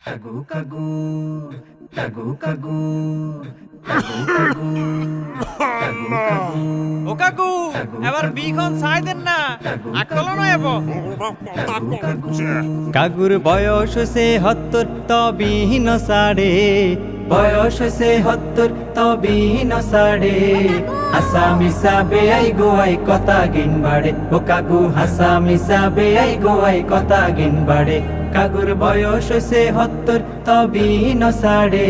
কাগু কাগু কাগু কাগু কাগু কাগু কাগু কাগু ও কাকু এবার বিখন ছাই দেন না আকল নয় কাকুর বয়স হইছে ৭০ তবিহীন সাড়ে বয়স হইছে ৭০ তবিহীন সাড়ে হাসা মিশা বেআই গোয়াই কথা গিন বাড়ে ও কাকু হাসা মিশা বেআই গোয়াই কথা গিন বাড়ে কাকুর বয়স হইছে ৭০ তবিহীন সাড়ে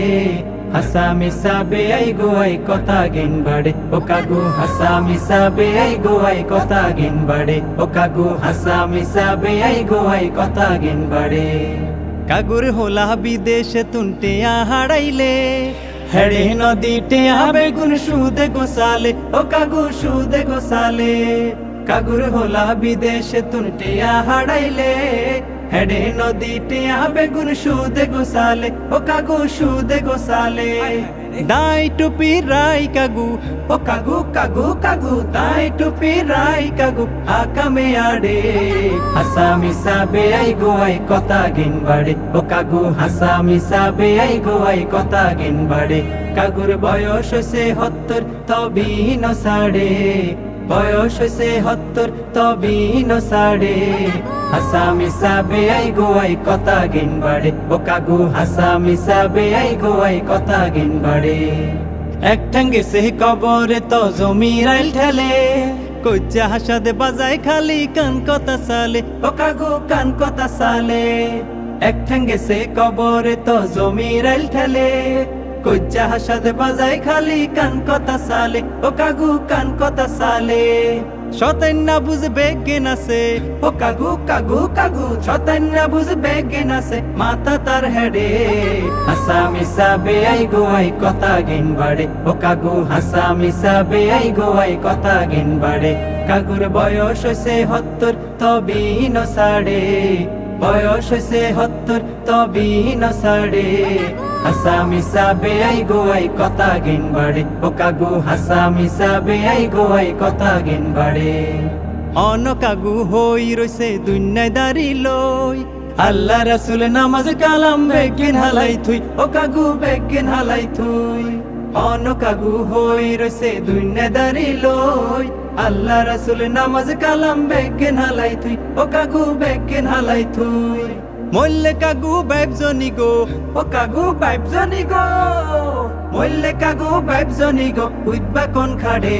হাসা মিশা বেআই গোয়াই কথা গিন বাড়ে ও কাকু হাসা মিশা বেআই গোয়াই কথা গিন বাড়ে ও কাকু হাসা মিশা বেআই গোয়াই কথা গিন বাড়ে কাগুর হোলা বিদেশে তুনটে হারাইলে হেড়ে নদীতে আবে গুন সুদে গোসালে ও কাগু সুদে গোসালে কাগুর হোলা বিদেশে তুনটে হারাইলে হেড়ে নদীতে আবে গুন সুদে গোসালে ও কাগু সুদে গোসালে দাই টুপি রাই কাগু ও কাগু কাগু কাগু দাই টুপি রাই কাগু আকামে আড়ে হাসা মিশা বেআই গোয়াই কথা গিন বাড়ে ও কাগু হাসা মিশা বেআই গোয়াই কথা গিন বাড়ে কাগুর বয়স হইছে ৭০ তবিহীন সাড়ে বয়স হইছে ৭০ তবিহীন সাড়ে হাসা মিশা বেআই গোয়াই কথা গিন বাড়ে ও কাগু হাসা মিশা বেআই গোয়াই কথা গিন বাড়ে এক ঠ্যাঙ্গে সে কবরে তো জমির আইল ঠেলে কইচা হাসাদে বাজায় খালি কান কথা সালে ও কাগু কান কথা সালে এক ঠ্যাঙ্গে সে কবরে তো জমির আইল ঠেলে কইচা হাসাদে বাজায় খালি কান কথা সালে ও কাগু কান কথা সালে শতান না বুঝবে জ্ঞান আছে ও কাগু কাগু কাগু শতান না বুঝবে জ্ঞান আছে মাথা তার হেডে হাসা মিশা বেআই গোয়াই কথা গিন বাড়ে ও কাগু হাসা মিশা বেআই গোয়াই কথা গিন বাড়ে কাগুর বয়স হইছে ৭০ তবিহীন সাড়ে বয়স হইছে ৭০ তবিহীন সাড়ে হাসা মিশা বেআই গোয়াই কথা গিন বাড়ে ও কাগু হাসা মিশা বেআই গোয়াই কথা গিন বাড়ে অন কাগু হই রইছে দুনিয়ায় দাঁড়ি লই আল্লাহ রাসূল নামাজ কালাম বেগিন হালাই থুই ও কাগু বেগিন হালাই থুই অন কাগু হই রইছে দুনিয়ায় দাঁড়ি লই আল্লাহ রাসূল নামাজ কালাম বেগিন হালাই থুই ও কাগু বেগিন হালাই থুই মল্লে কাগু বাইবজনি গো ও কাগু বাইবজনি গো মল্লে কাগু বাইবজনি গো উইবা কোন খাড়ে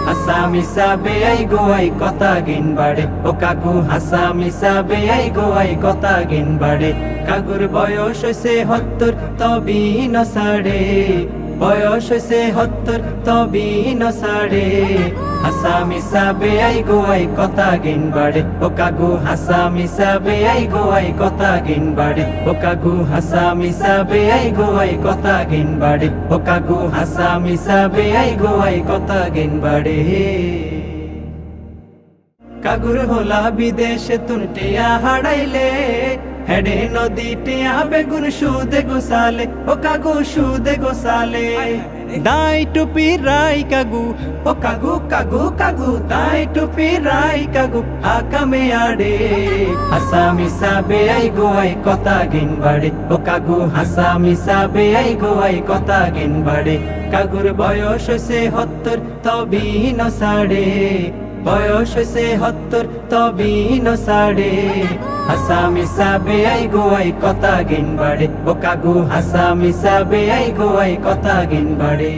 হাসা মিশা বেআই গোয়াই কথা গিন বাড়ে ও কাগু হাসা মিশা বেআই গোয়াই কথা গিন বাড়ে কাগুর বয়স হইছে ৭০ তবিহীন সাড়ে বয়স হইছে ৭০ তবিহীন সাড়ে হাসা মিশা বেআই গোয়াই কথা গিন বাড়ে ও কাগু হাসা মিশা বেআই গোয়াই কথা গিন বাড়ে ও কাগু হাসা মিশা বেআই গোয়াই কথা গিন বাড়ে ও কাগু হাসা মিশা বেআই গোয়াই কথা গিন বাড়ে কাগুর হোলা বিদেশে তুনটে হারাইলে হেডে নদীতে আবে গুন সুদে গোসালে ও কাগু সুদে গোসালে দাই টুপি রাই কাগু ও কাগু কাগু কাগু দাই টুপি রাই কাগু আকামে আড়ে হাসা মিশা বেআই গোয়াই কথা গিন বাড়ে ও কাগু হাসা মিশা বেআই গোয়াই কথা গিন বাড়ে কাগুর বয়স হইছে ৭০ তবিহীন সাড়ে বয়স হইছে ৭০ তবিহীন সাড়ে হাসা মিশা বেআই গোয়াই কথা গিন বাড়ে ও কাগু হাসা মিশা বেআই গোয়াই কথা গিন বাড়ে।